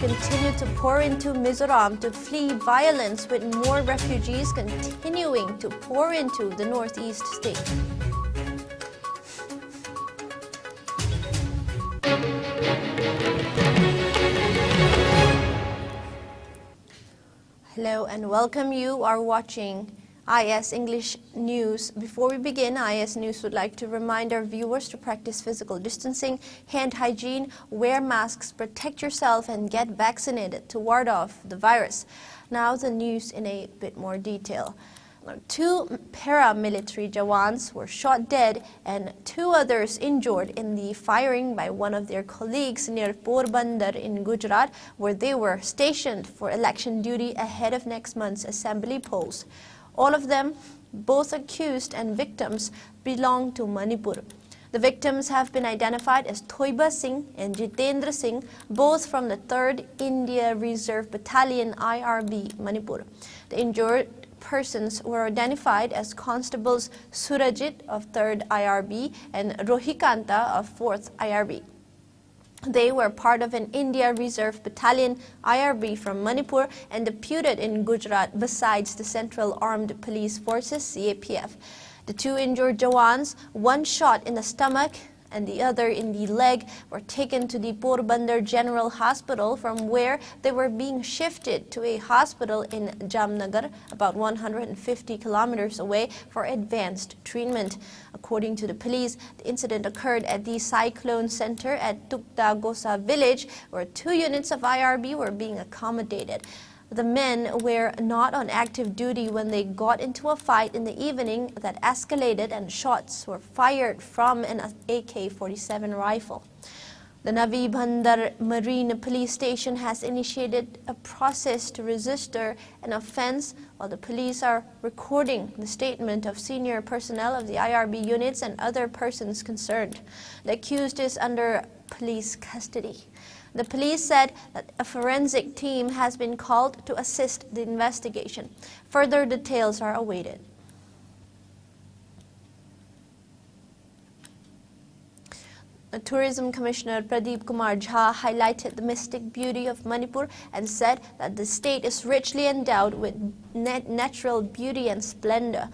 Continue to pour into Mizoram to flee violence, with more refugees continuing to pour into the northeast state. Hello and welcome. You are watching IS English News. Before we begin, IS News would like to remind our viewers to practice physical distancing, hand hygiene, wear masks, protect yourself, and get vaccinated to ward off the virus. Now the news in a bit more detail. 2 paramilitary Jawans were shot dead and 2 others injured in the firing by one of their colleagues near Porbandar in Gujarat, where they were stationed for election duty ahead of next month's assembly polls. All of them, both accused and victims, belong to Manipur. The victims have been identified as Thoiba Singh and Jitendra Singh, both from the 3rd India Reserve Battalion IRB, Manipur. The injured persons were identified as Constables Surajit of 3rd IRB and Rohikanta of 4th IRB. They were part of an India Reserve Battalion IRB from Manipur and deputed in Gujarat besides the Central Armed Police Forces CAPF. The 2 injured Jawans, one shot in the stomach and the other in the leg, were taken to the Porbandar General Hospital, from where they were being shifted to a hospital in Jamnagar, about 150 kilometers away, for advanced treatment. According to the police, the incident occurred at the Cyclone Center at Tukta Gosa village, where 2 units of IRB were being accommodated. The men were not on active duty when they got into a fight in the evening that escalated, and shots were fired from an AK-47 rifle. The Navi Bandar Marine Police Station has initiated a process to register an offense, while the police are recording the statement of senior personnel of the IRB units and other persons concerned. The accused is under police custody. The police said that a forensic team has been called to assist the investigation. Further details are awaited. The Tourism Commissioner Pradeep Kumar Jha highlighted the mystic beauty of Manipur and said that the state is richly endowed with natural beauty and splendor.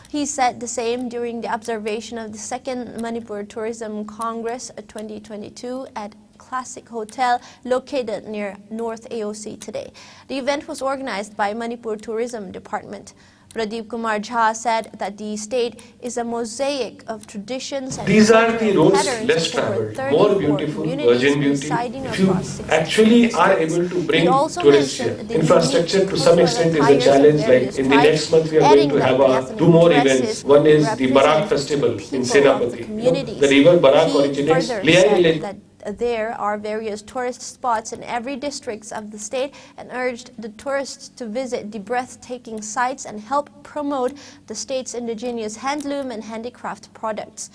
He said the same during the observation of the 2nd Manipur Tourism Congress 2022 at Classic Hotel located near North AOC today. The event was organized by Manipur Tourism Department. Pradeep Kumar Jha said that the state is a mosaic of traditions and these are the roads less traveled, more beautiful, virgin beauty. If you actually are able to bring tourists here, infrastructure to some extent is a challenge. Like in the next month, we are going to have 2 more events. One is the Barak Festival in Senapati. The river Barak originates Lehigh village. There are various tourist spots in every district of the state, and urged the tourists to visit the breathtaking sites and help promote the state's indigenous handloom and handicraft products.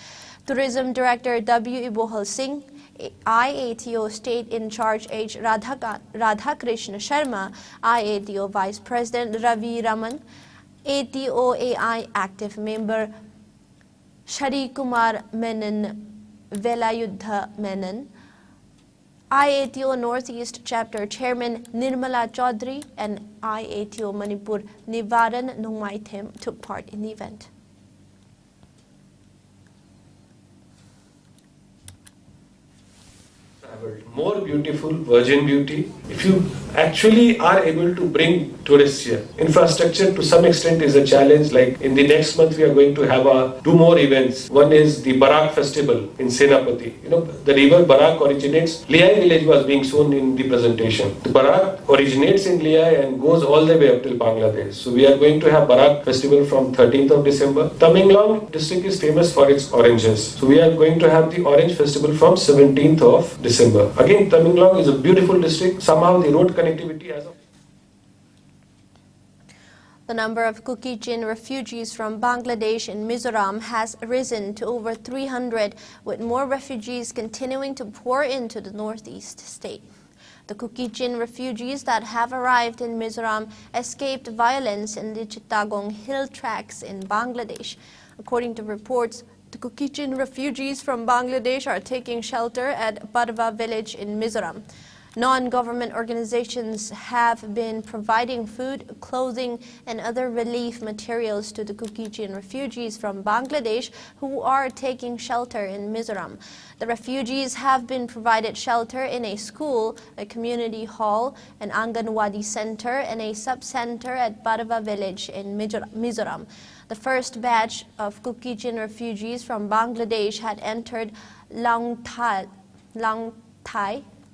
Tourism Director W. Ibohal Singh, IATO State in Charge H. Radhakrishna Sharma, IATO Vice President Ravi Raman, ATOAI Active Member Shari Kumar Menon, Velayuddha Menon, IATO Northeast Chapter Chairman Nirmala Chaudhary, and IATO Manipur Nivaran Nongmaithim took part in the event. More beautiful, virgin beauty. If you actually are able to bring tourists here, infrastructure to some extent is a challenge. Like in the next month, we are going to have 2 more events. One is the Barak Festival in Senapati. The river Barak originates. Lehigh village was being shown in the presentation. The Barak originates in Lehigh and goes all the way up till Bangladesh. So we are going to have Barak Festival from 13th of December. Tamenglong district is famous for its oranges. So we are going to have the Orange Festival from 17th of December. Again, Tamenglong is a beautiful district. Somehow the road connectivity as of The number of Kukichin refugees from Bangladesh in Mizoram has risen to over 300, with more refugees continuing to pour into the northeast state. The Kukichin refugees that have arrived in Mizoram escaped violence in the Chittagong hill tracts in Bangladesh. According to reports, the Kukichin refugees from Bangladesh are taking shelter at Barwa village in Mizoram. Non-government organizations have been providing food, clothing, and other relief materials to the Kuki-Chin refugees from Bangladesh who are taking shelter in Mizoram. The refugees have been provided shelter in a school, a community hall, an Anganwadi center, and a sub-center at Barwa village in Mizoram. The first batch of Kuki-Chin refugees from Bangladesh had entered Langtai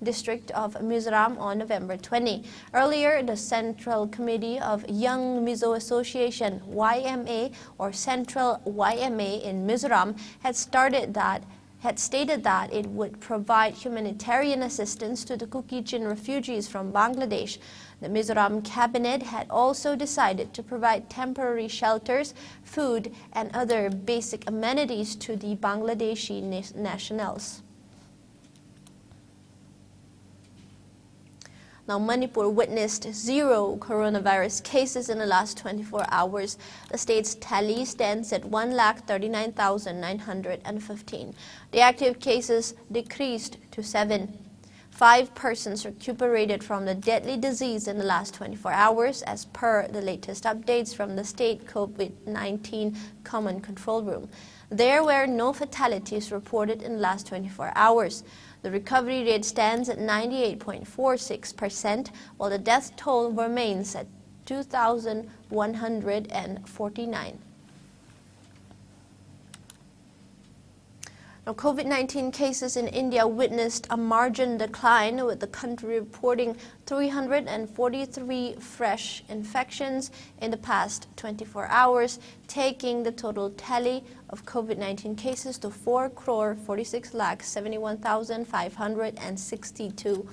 district of Mizoram on November 20. Earlier, the Central Committee of Young Mizo Association, YMA, or Central YMA in Mizoram, had stated that it would provide humanitarian assistance to the Kuki-Chin refugees from Bangladesh. The Mizoram cabinet had also decided to provide temporary shelters, food, and other basic amenities to the Bangladeshi nationals. Now, Manipur witnessed 0 coronavirus cases in the last 24 hours. The state's tally stands at 139,915. The active cases decreased to 7. 5 persons recuperated from the deadly disease in the last 24 hours, as per the latest updates from the state COVID-19 Common Control Room. There were no fatalities reported in the last 24 hours. The recovery rate stands at 98.46%, while the death toll remains at 2,149. Now, COVID-19 cases in India witnessed a marginal decline, with the country reporting 343 fresh infections in the past 24 hours, taking the total tally of COVID-19 cases to 4,46,71,562.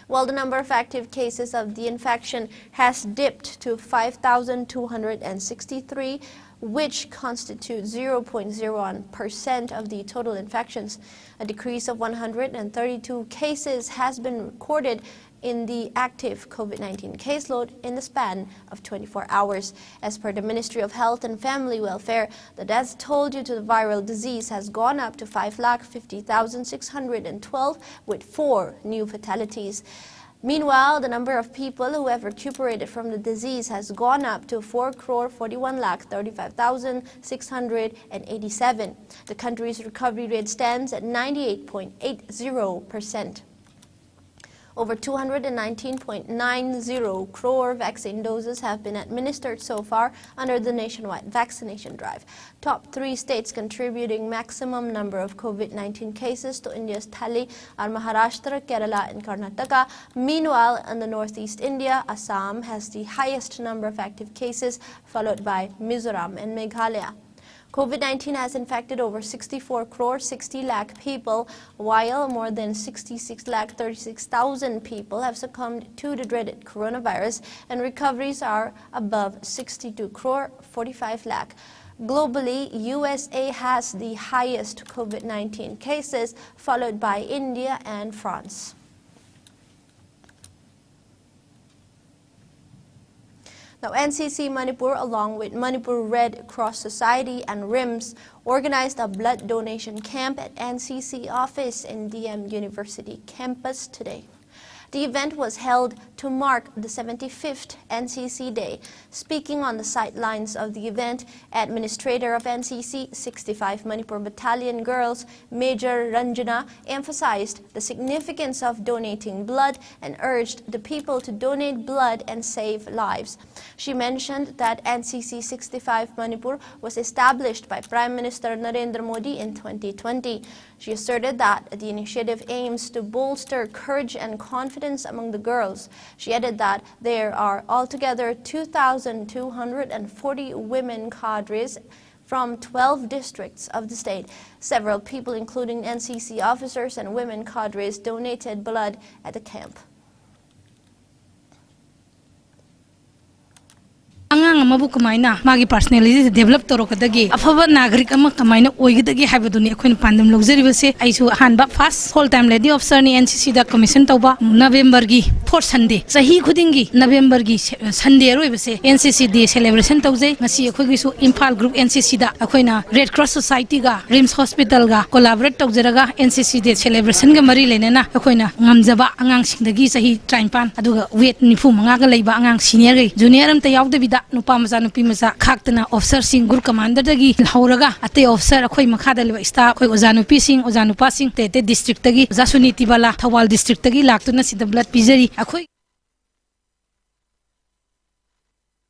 While the number of active cases of the infection has dipped to 5,263, which constitutes 0.01% of the total infections. A decrease of 132 cases has been recorded in the active COVID-19 caseload in the span of 24 hours. As per the Ministry of Health and Family Welfare, the death toll due to the viral disease has gone up to 5,50,612, with 4 new fatalities. Meanwhile, the number of people who have recuperated from the disease has gone up to 4,41,35,687. The country's recovery rate stands at 98.80%. Over 219.90 crore vaccine doses have been administered so far under the nationwide vaccination drive. Top 3 states contributing maximum number of COVID-19 cases to India's tally are Maharashtra, Kerala, and Karnataka. Meanwhile, in the northeast India, Assam has the highest number of active cases, followed by Mizoram and Meghalaya. COVID-19 has infected over 64 crore 60 lakh people, while more than 66 lakh 36,000 people have succumbed to the dreaded coronavirus, and recoveries are above 62 crore 45 lakh. Globally, USA has the highest COVID-19 cases, followed by India and France. Now, NCC Manipur, along with Manipur Red Cross Society and RIMS, organized a blood donation camp at NCC office in DM University campus today. The event was held to mark the 75th NCC Day. Speaking on the sidelines of the event, Administrator of NCC 65 Manipur Battalion Girls, Major Ranjana, emphasized the significance of donating blood and urged the people to donate blood and save lives. She mentioned that NCC 65 Manipur was established by Prime Minister Narendra Modi in 2020. She asserted that the initiative aims to bolster courage and confidence among the girls. She added that there are altogether 2,240 women cadres from 12 districts of the state. Several people, including NCC officers and women cadres, donated blood at the camp. angang amabu kamaina magi personality develop torokadagi afaba nagrik ama kamaina oigidagi habaduni akoin pandam logzeribase aisu hanba first whole time lady officer ni NCC da commission tauba November gi 4 Sunday sahi khudingi November gi Sunday roibase NCC day celebration taujai ngasi akhoi su Imphal group NCC da akoina Red Cross Society ga Rims Hospital ga collaborate taujaraga NCC day celebration ga mari lenena akoina ngamjaba angang singdagi sahi traimpan aduga weight nifu manga ga leiba angang senior gai junior am ta yaudabida nupa maza nupi maza khaktana officer sing group commander dagi hauraga ate officer akhoi makhada leba staff akhoi ojanupi sing ojanupa sing te district tagi Jasuniti bala Thawal district tagi laktuna sida blood pizari akhoi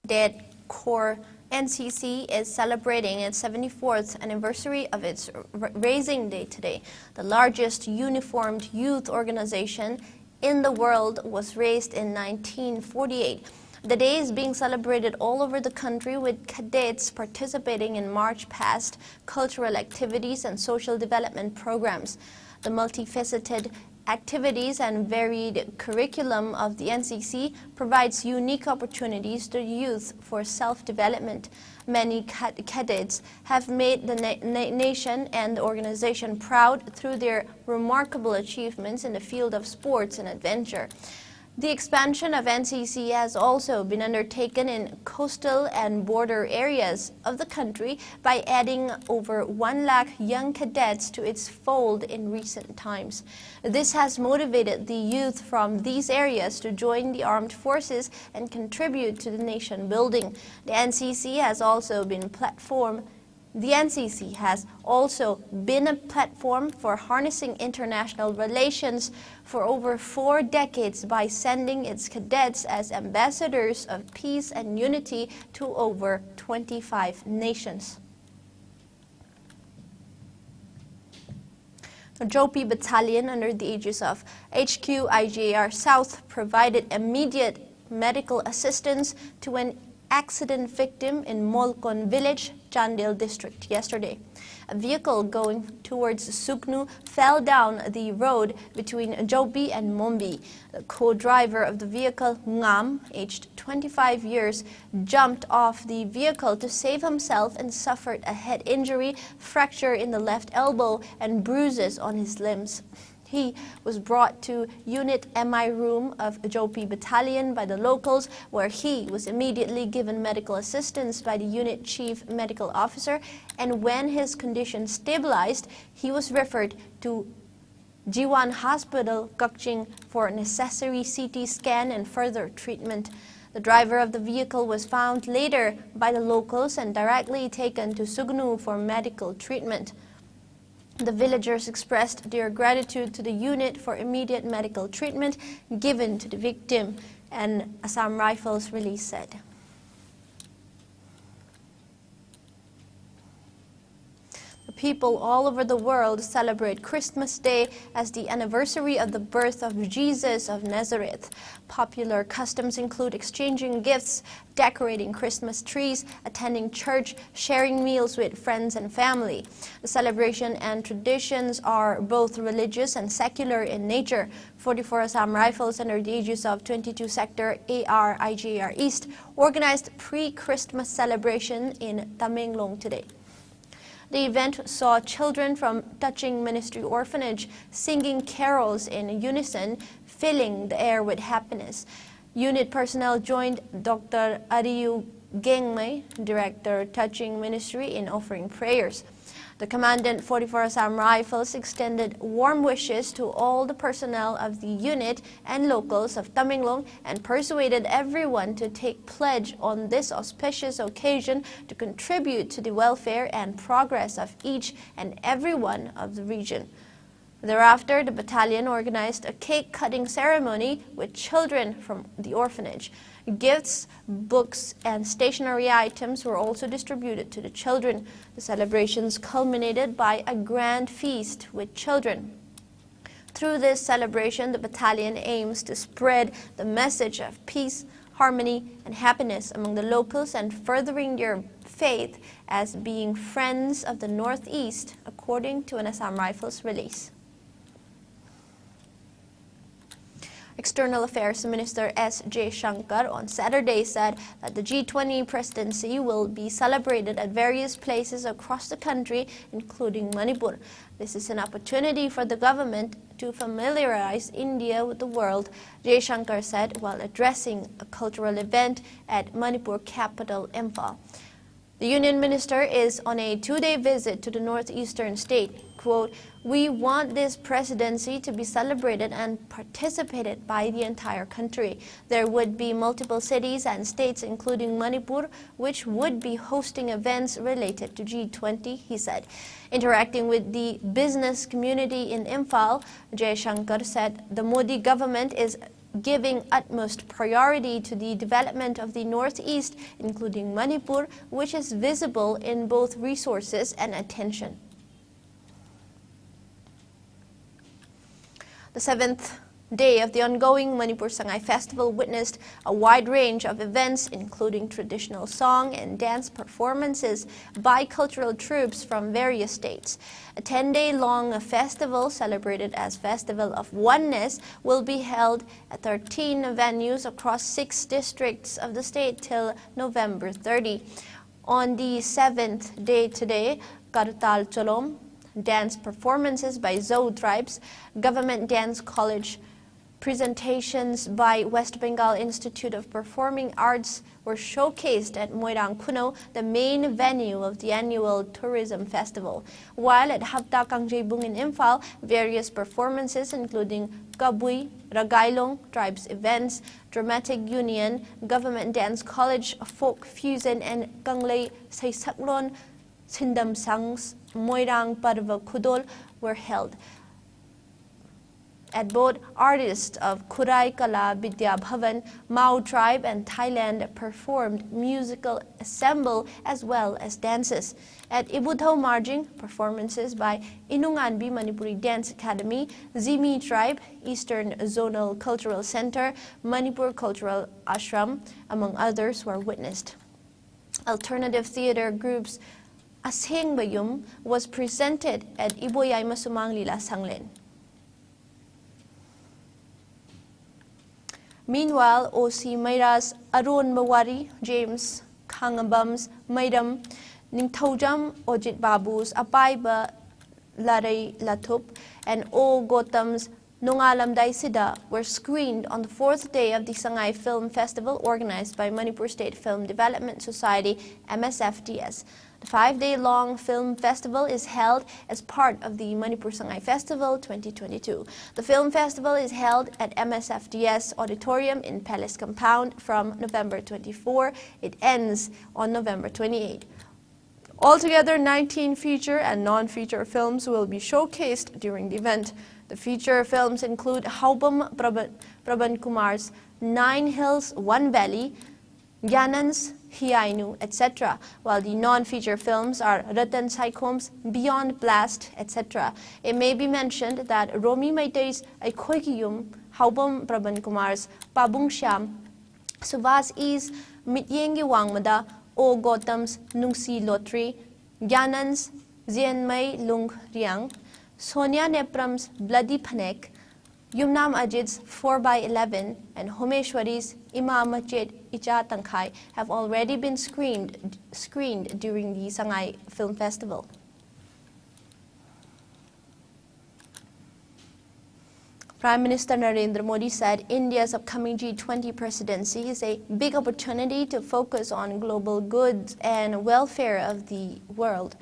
Dead Corps NCC is celebrating its 74th anniversary of its Raising Day today. The largest uniformed youth organization in the world was raised in 1948. The day is being celebrated all over the country with cadets participating in march past, cultural activities and social development programs. The multifaceted activities and varied curriculum of the NCC provides unique opportunities to youth for self-development. Many cadets have made the nation and the organization proud through their remarkable achievements in the field of sports and adventure. The expansion of NCC has also been undertaken in coastal and border areas of the country by adding over 1 lakh young cadets to its fold in recent times. This has motivated the youth from these areas to join the armed forces and contribute to the nation building. The NCC has also been a platform for harnessing international relations for over 4 decades by sending its cadets as ambassadors of peace and unity to over 25 nations. The Jopi Battalion, under the aegis of HQ IJR South, provided immediate medical assistance to an accident victim in Molkon village, Chandel district yesterday. A vehicle going towards Suknu fell down the road between Jopi and Mombi. The co-driver of the vehicle, Ngam, aged 25 years, jumped off the vehicle to save himself and suffered a head injury, fracture in the left elbow and bruises on his limbs. He was brought to Unit MI room of Jopi Battalion by the locals, where he was immediately given medical assistance by the unit chief medical officer, and when his condition stabilized, he was referred to Jiwan Hospital, Gakching, for necessary CT scan and further treatment. The driver of the vehicle was found later by the locals and directly taken to Sugnu for medical treatment. The villagers expressed their gratitude to the unit for immediate medical treatment given to the victim, and Assam Rifles release said. People all over the world celebrate Christmas Day as the anniversary of the birth of Jesus of Nazareth. Popular customs include exchanging gifts, decorating Christmas trees, attending church, sharing meals with friends and family. The celebration and traditions are both religious and secular in nature. 44 Assam Rifles, under the aegis of 22 Sector AR IJR East, organized pre-Christmas celebration in Tamenglong today. The event saw children from Touching Ministry Orphanage singing carols in unison, filling the air with happiness. Unit personnel joined Dr. Ariyu Gengmei, Director Touching Ministry, in offering prayers. The Commandant 44 Assam Rifles extended warm wishes to all the personnel of the unit and locals of Tamenglong and persuaded everyone to take pledge on this auspicious occasion to contribute to the welfare and progress of each and every one of the region. Thereafter, the battalion organized a cake-cutting ceremony with children from the orphanage. Gifts, books, and stationery items were also distributed to the children. The celebrations culminated by a grand feast with children. Through this celebration, the battalion aims to spread the message of peace, harmony, and happiness among the locals and furthering their faith as being friends of the Northeast, according to an Assam Rifles release. External Affairs Minister S.J. Shankar on Saturday said that the G20 presidency will be celebrated at various places across the country, including Manipur. This is an opportunity for the government to familiarize India with the world, J. Shankar said while addressing a cultural event at Manipur capital Imphal. The union minister is on a 2-day visit to the northeastern state. Quote, "We want this presidency to be celebrated and participated by the entire country. There would be multiple cities and states, including Manipur, which would be hosting events related to G20, he said. Interacting with the business community in Imphal, Jay Shankar said the Modi government is giving utmost priority to the development of the Northeast, including Manipur, which is visible in both resources and attention. The 7th day of the ongoing Manipur Shanghai Festival witnessed a wide range of events, including traditional song and dance performances by cultural troops from various states. A 10-day-long festival, celebrated as Festival of Oneness, will be held at 13 venues across 6 districts of the state till November 30. On the 7th day today, Kartal Cholom, dance performances by Zou tribes, Government Dance College presentations by West Bengal Institute of Performing Arts were showcased at Moirang Kuno, the main venue of the annual tourism festival. While at Hapta Kangjebung in Imphal, various performances including Kabui, Ragailong, tribes events, Dramatic Union, Government Dance College, Folk Fusion, and Kanglei Saisaklon Sindam Sangs Moirang Parva Kudol were held. At both, artists of Kurai Kala Vidya Bhavan, Mao tribe and Thailand performed musical ensemble as well as dances. At Ibuthau Marjing, performances by Inunganbi Manipuri Dance Academy, Zimi tribe, Eastern Zonal Cultural Center, Manipur Cultural Ashram, among others, were witnessed. Alternative theater groups Aseng Bayum was presented at Iboyay Masumang Lila Sanglen. Meanwhile, O.C. Mayras Arun Mawari, James Kangabams Mayram, Ningthaujam Ojit Babus, Apaiba Laray Latup, and O. Gautam's Nongalam Daisida were screened on the 4th day of the Shanghai Film Festival organized by Manipur State Film Development Society, MSFDS. The 5-day-long film festival is held as part of the Manipur Shanghai Festival 2022. The film festival is held at MSFDS Auditorium in Palace Compound from November 24. It ends on November 28. Altogether, 19 feature and non-feature films will be showcased during the event. The feature films include Haubam Prabhan Kumar's 9 Hills, 1 Valley, Gyanan's Hiainu, etc., while the non-feature films are Ratan Saikom's Beyond Blast, etc. It may be mentioned that Romi Maitei's Aikhoikiyum, Haubam Prabhan Kumar's Pabung Sham, Suvas E's Mityengi Wangmada, O. Gautam's Nungsi Lotri, Gyanan's Zienmei Lung Riang, Sonia Nepram's Bloody Panek, Yumnam Ajit's 4x11 and Homeshwari's Imam Majid Icha Tangkai have already been screened during the Shanghai Film Festival. Prime Minister Narendra Modi said India's upcoming G20 presidency is a big opportunity to focus on global goods and welfare of the world.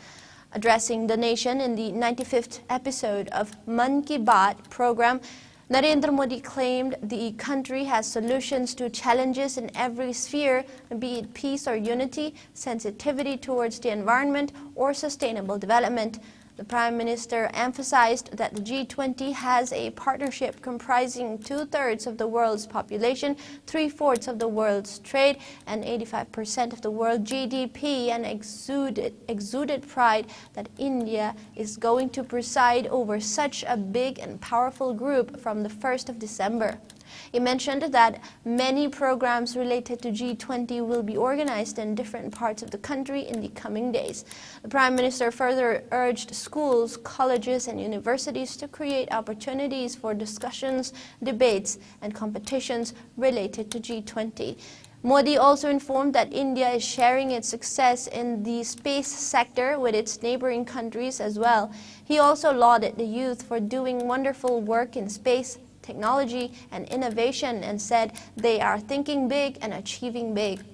Addressing the nation in the 95th episode of Man Ki Baat program, Narendra Modi claimed the country has solutions to challenges in every sphere, be it peace or unity, sensitivity towards the environment, or sustainable development. The Prime Minister emphasized that the G20 has a partnership comprising 2/3 of the world's population, 3/4 of the world's trade, and 85% of the world GDP, and exuded pride that India is going to preside over such a big and powerful group from the 1st of December. He mentioned that many programs related to G20 will be organized in different parts of the country in the coming days. The Prime Minister further urged schools, colleges and universities to create opportunities for discussions, debates and competitions related to G20. Modi also informed that India is sharing its success in the space sector with its neighboring countries as well. He also lauded the youth for doing wonderful work in space, technology and innovation and said they are thinking big and achieving big.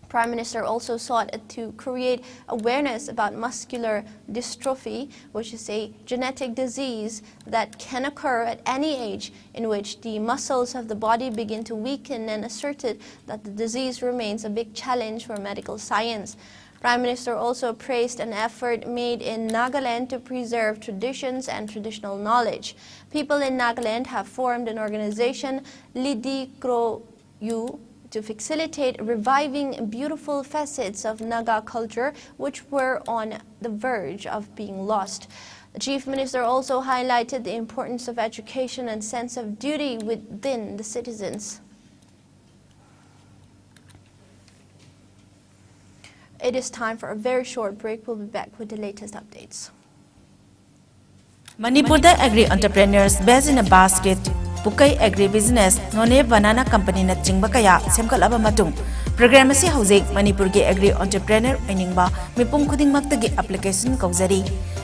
Prime Minister also sought to create awareness about muscular dystrophy, which is a genetic disease that can occur at any age in which the muscles of the body begin to weaken, and asserted that the disease remains a big challenge for medical science. Prime Minister also praised an effort made in Nagaland to preserve traditions and traditional knowledge. People in Nagaland have formed an organization, Lidi Kro Yu, to facilitate reviving beautiful facets of Naga culture which were on the verge of being lost. The Chief Minister also highlighted the importance of education and sense of duty within the citizens. It is time for a very short break. We'll be back with the latest updates. Manipur agri entrepreneurs based in a basket. Pukai Agribusiness, None Banana Company na Chingba Kaya, Semkalaba Matung. Program si Housing, Manipur Agri Entrepreneur, Eningba, Mipum Kuding Maktagi application Kauzari.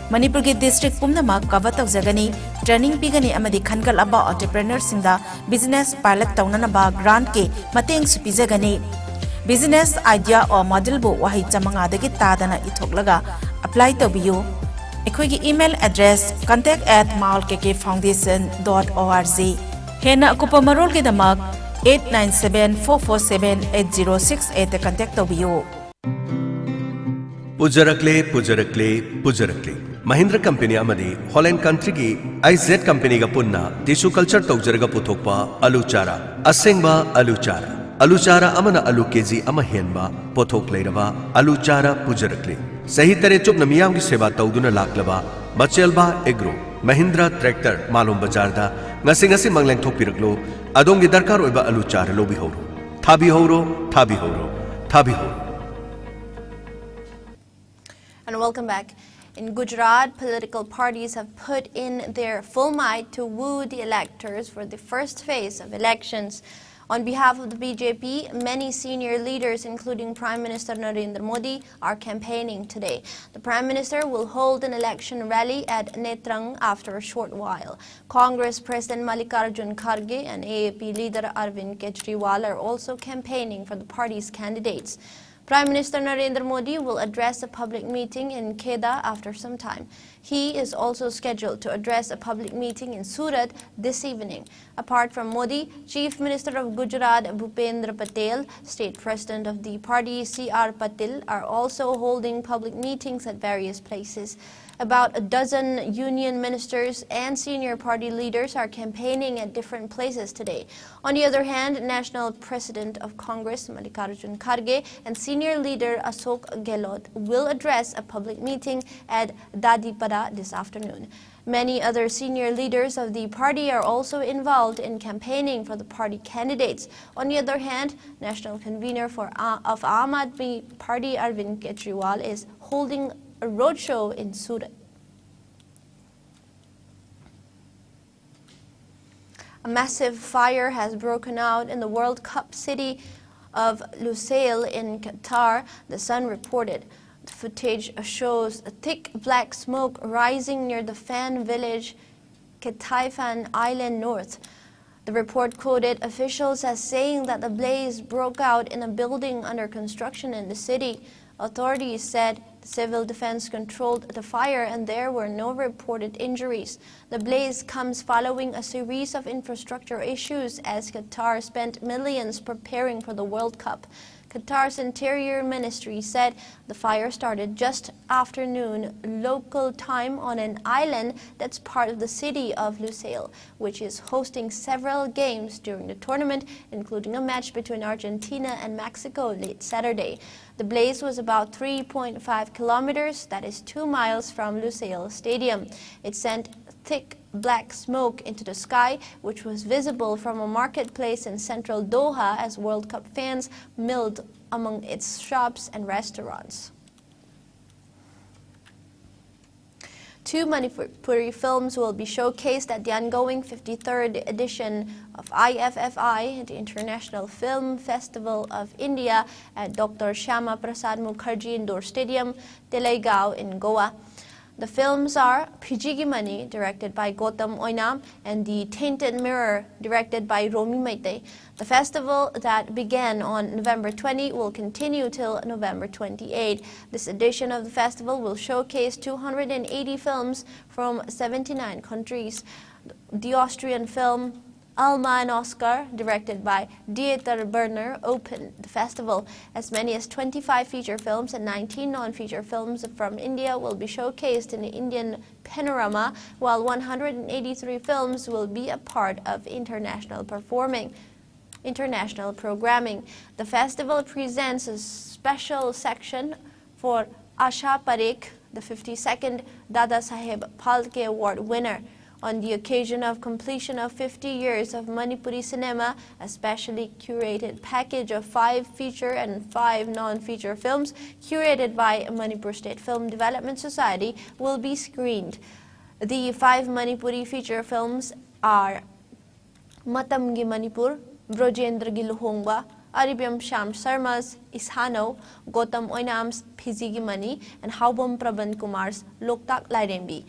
Manipur District Pumnama, Kavata Zagani, Training Pigani Amadi Kankalaba Entrepreneur Sinda, Business Pilot Taunanaba, Grant K, Mating Supizagani. Business idea or model book Wahit Zamanga Tadana Itoglaga, apply to BU. Equigi email address contact@malkkfoundation.org. Hena Akupa Marol Gidamak 897-447-8068 contact you. Pujarakle. Mahindra Company Amadi, Holland Country Gi, IZ Company Gapunna, Tissue Culture Togjarga Putokpa, Aluchara, Asengba Aluchara. Aluchara Amana Alu Kezi Amahenba, Potok Leraba, Aluchara Pujarakle. Sahitare Chup Namiyam Seva Tauduna Laklaba, Machelba Egro, Mahindra Tractor, Malum Bajarda, Ngasingasi Manglang Topiraglo, Adongi Darkar Oba Aluchara Lobi Horo. Tabi Horo. And welcome back. In Gujarat, political parties have put in their full might to woo the electors for the first phase of elections. On behalf of the BJP, many senior leaders, including Prime Minister Narendra Modi, are campaigning today. The Prime Minister will hold an election rally at Netrang after a short while. Congress President Mallikarjun Kharge and AAP leader Arvind Kejriwal are also campaigning for the party's candidates. Prime Minister Narendra Modi will address a public meeting in Kedah after some time. He is also scheduled to address a public meeting in Surat this evening. Apart from Modi, Chief Minister of Gujarat Bhupendra Patel, State President of the party C.R. Patil are also holding public meetings at various places. About a dozen union ministers and senior party leaders are campaigning at different places today. On the other hand, National President of Congress Mallikarjun Kharge and senior leader Ashok Gehlot will address a public meeting at Dadipada this afternoon. Many other senior leaders of the party are also involved in campaigning for the party candidates. On the other hand, National Convener of Aam Aadmi Party Arvind Kejriwal is holding a roadshow in Surat. A massive fire has broken out in the World Cup city of Lusail in Qatar, the Sun reported. The footage shows a thick black smoke rising near the fan village Ketaifan Island North. The report quoted officials as saying that the blaze broke out in a building under construction in the city. Authorities said the civil defense controlled the fire and there were no reported injuries. The blaze comes following a series of infrastructure issues as Qatar spent millions preparing for the World Cup. Qatar's Interior Ministry said the fire started just after noon local time on an island that's part of the city of Lusail, which is hosting several games during the tournament, including a match between Argentina and Mexico late Saturday. The blaze was about 3.5 kilometers, that is 2 miles from Lusail Stadium. It sent thick black smoke into the sky, which was visible from a marketplace in central Doha as World Cup fans milled among its shops and restaurants. 2 Manipuri films will be showcased at the ongoing 53rd edition of IFFI, the International Film Festival of India, at Dr. Shyama Prasad Mukherjee Indoor Stadium, Talegaon in Goa. The films are Phijigi Mani, directed by Gautam Oinam, and The Tainted Mirror, directed by Romi Maitei. The festival that began on November 20 will continue till November 28. This edition of the festival will showcase 280 films from 79 countries. The Austrian film Alma and Oscar, directed by Dieter Berner, opened the festival. As many as 25 feature films and 19 non-feature films from India will be showcased in the Indian panorama, while 183 films will be a part of international programming. The festival presents a special section for Asha Parekh, the 52nd Dada Saheb Phalke Award winner. On the occasion of completion of 50 years of Manipuri cinema, a specially curated package of 5 feature and 5 non-feature films curated by Manipur State Film Development Society will be screened. The 5 Manipuri feature films are Matamgi Manipur, Brojendra Gi Luhongba, Aribyam Sham Sharma's Ishano, Gautam Oinam's Phijigi Mani, and Haubam Prabhan Kumar's Loktak Lairembi.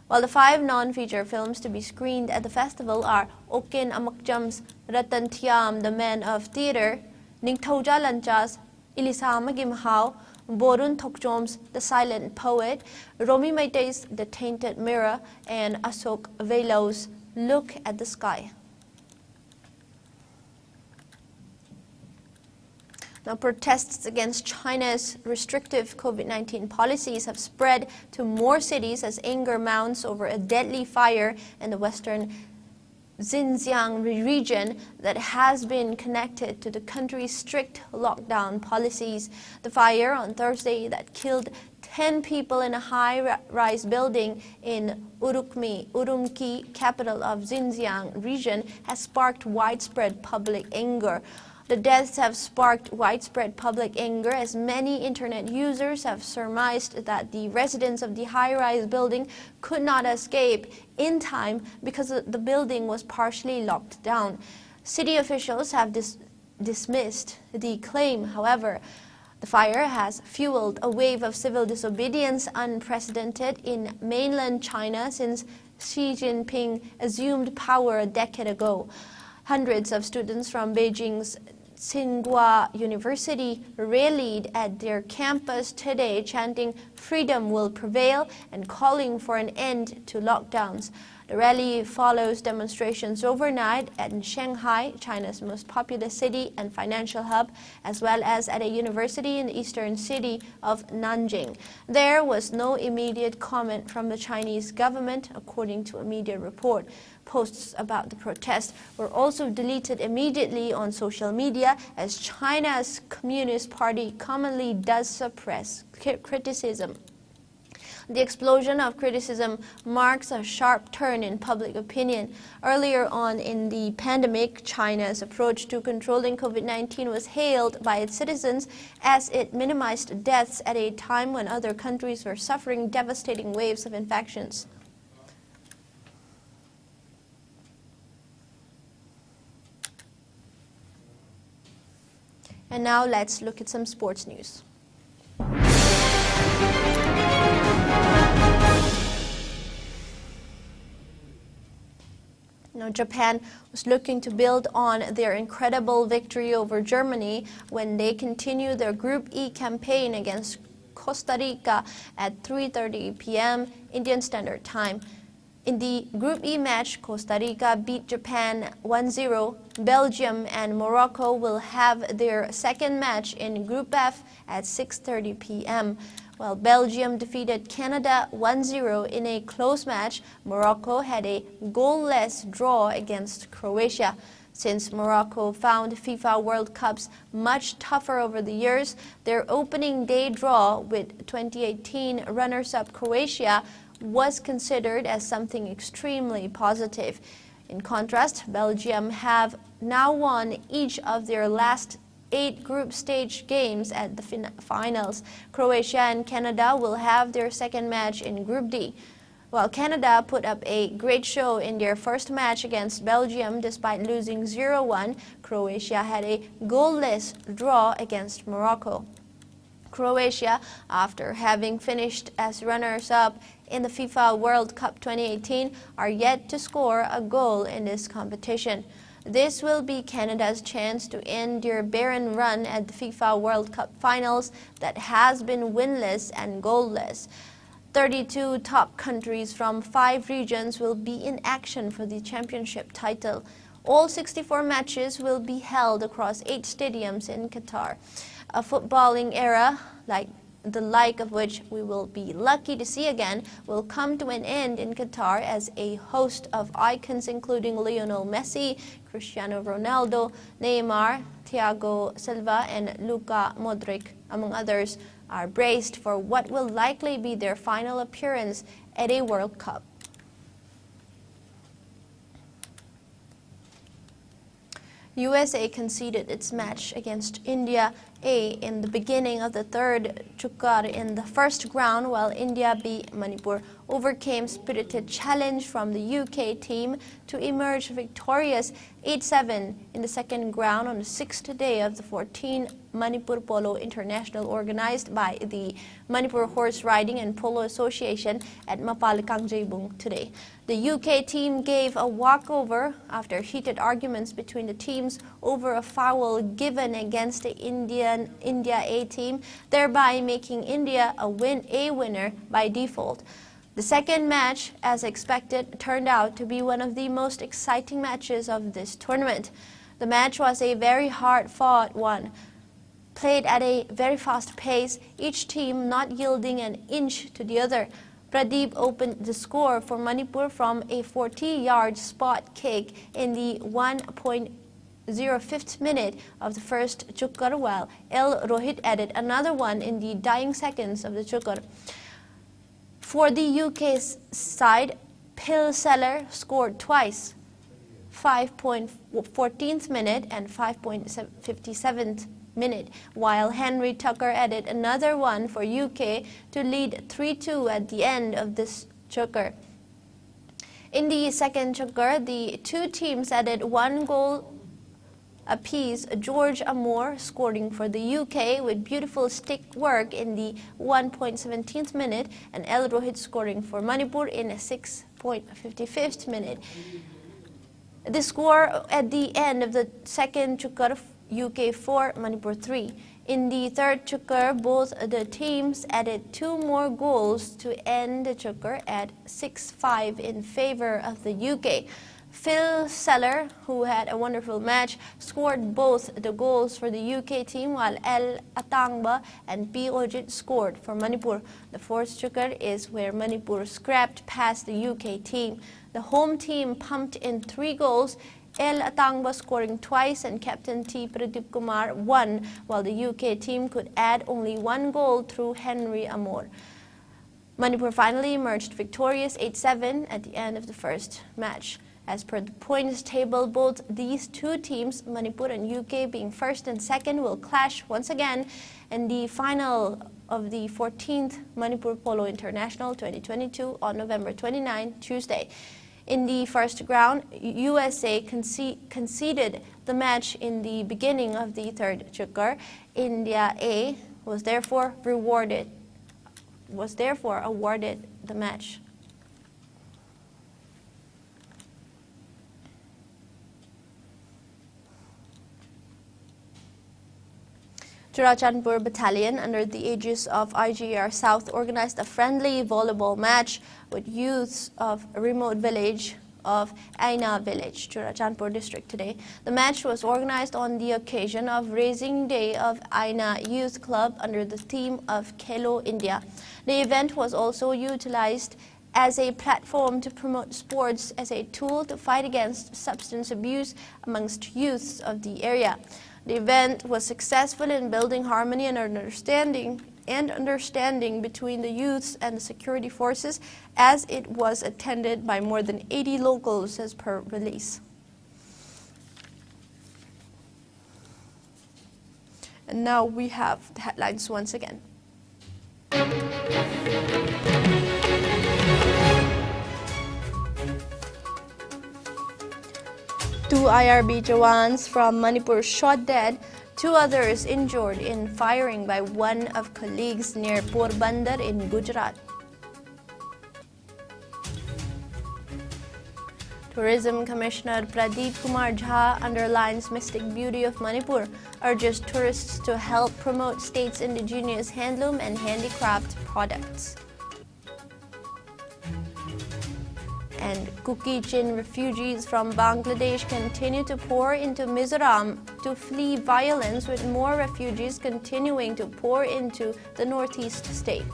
While the 5 non-feature films to be screened at the festival are Oken Amakjam's Ratan Thiam, The Man of Theatre, Ningthauja Lancha's Ilisa Magimhao, Borun Thokjom's The Silent Poet, Romi Maitei's The Tainted Mirror, and Asok Velo's Look at the Sky. Now, protests against China's restrictive COVID-19 policies have spread to more cities as anger mounts over a deadly fire in the western Xinjiang region that has been connected to the country's strict lockdown policies. The fire on Thursday that killed 10 people in a high-rise building in Urumqi, capital of Xinjiang region, has sparked widespread public anger. The deaths have sparked widespread public anger as many internet users have surmised that the residents of the high-rise building could not escape in time because the building was partially locked down. City officials have dismissed the claim, however. The fire has fueled a wave of civil disobedience unprecedented in mainland China since Xi Jinping assumed power a decade ago. Hundreds of students from Beijing's Tsinghua University rallied at their campus today, chanting "Freedom will prevail" and calling for an end to lockdowns. The rally follows demonstrations overnight in Shanghai, China's most populous city and financial hub, as well as at a university in the eastern city of Nanjing. There was no immediate comment from the Chinese government, according to a media report. Posts about the protest were also deleted immediately on social media, as China's Communist Party commonly does suppress criticism. The explosion of criticism marks a sharp turn in public opinion. Earlier on in the pandemic, China's approach to controlling COVID-19 was hailed by its citizens as it minimized deaths at a time when other countries were suffering devastating waves of infections. And now let's look at some sports news. Now, Japan was looking to build on their incredible victory over Germany when they continue their Group E campaign against Costa Rica at 3:30 p.m. Indian Standard Time. In the Group E match, Costa Rica beat Japan 1-0. Belgium and Morocco will have their second match in Group F at 6:30 p.m. While Belgium defeated Canada 1-0 in a close match, Morocco had a goalless draw against Croatia. Since Morocco found FIFA World Cups much tougher over the years, their opening day draw with 2018 runners-up Croatia was considered as something extremely positive. In contrast, Belgium have now won each of their last 8 group stage games at the finals. Croatia and Canada will have their second match in Group D. While Canada put up a great show in their first match against Belgium despite losing 0-1, Croatia had a goalless draw against Morocco. Croatia, after having finished as runners-up in the FIFA World Cup 2018, are yet to score a goal in this competition. This will be Canada's chance to end their barren run at the FIFA World Cup finals that has been winless and goalless. 32 top countries from 5 regions will be in action for the championship title. All 64 matches will be held across 8 stadiums in Qatar. A footballing era like of which we will be lucky to see again will come to an end in Qatar as a host of icons including Lionel Messi, Cristiano Ronaldo, Neymar, Thiago Silva and Luka Modric, among others, are braced for what will likely be their final appearance at a World Cup. USA conceded its match against India A in the beginning of the third Chukar in the first round, while India B Manipur overcame spirited challenge from the UK team to emerge victorious 8-7 in the second round on the 6th day of the 14th Manipur Polo International organized by the Manipur Horse Riding and Polo Association at Mapalakang today. The UK team gave a walkover after heated arguments between the teams over a foul given against the India A team, thereby making India a winner by default. The second match, as expected, turned out to be one of the most exciting matches of this tournament. The match was a very hard-fought one, played at a very fast pace, each team not yielding an inch to the other. Pradeep opened the score for Manipur from a 40-yard spot kick in the 1.05th minute of the first Chukar, while El Rohit added another one in the dying seconds of the Chukar. For the UK side, Pilseller scored twice, 5.14th minute and 5.57th minute, while Henry Tucker added another one for UK to lead 3-2 at the end of this Chukar. In the second Chukar, the two teams added 1 goal apiece, George Amour scoring for the UK with beautiful stick work in the 1.17th minute and El Rohit scoring for Manipur in a 6.55th minute. The score at the end of the second Chukar, UK 4, Manipur 3. In the third Chukar, both the teams added 2 more goals to end the Chukar at 6-5 in favor of the UK. Phil Seller, who had a wonderful match, scored both the goals for the UK team, while El Atangba and P. Ojit scored for Manipur. The fourth Chukar is where Manipur scrapped past the UK team. The home team pumped in 3 goals, El Atangba scoring twice and Captain T. Pradeep Kumar 1, while the UK team could add only 1 goal through Henry Amour. Manipur finally emerged victorious 8-7 at the end of the first match. As per the points table, both these two teams, Manipur and UK being first and second, will clash once again in the final of the 14th Manipur Polo International 2022 on November 29, Tuesday. In the first round, USA conceded the match in the beginning of the third Chukar. India A was therefore awarded the match. Churachandpur Battalion, under the aegis of IGR South, organized a friendly volleyball match with youths of a remote village of Aina village, Churachandpur district today. The match was organized on the occasion of Raising Day of Aina Youth Club under the theme of Khelo India. The event was also utilized as a platform to promote sports as a tool to fight against substance abuse amongst youths of the area. The event was successful in building harmony and understanding and understanding between the youths and the security forces, as it was attended by more than 80 locals as per release. And now we have the headlines once again. Two IRB Jawans from Manipur shot dead, 2 others injured in firing by one of colleagues near Porbandar in Gujarat. Tourism Commissioner Pradeep Kumar Jha underlines mystic beauty of Manipur, urges tourists to help promote state's indigenous handloom and handicraft products. And Kukichin refugees from Bangladesh continue to pour into Mizoram to flee violence, with more refugees continuing to pour into the northeast state.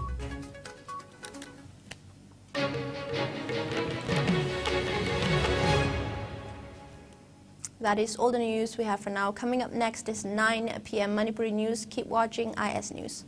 That is all the news we have for now. Coming up next is 9 p.m. Manipuri News. Keep watching IS News.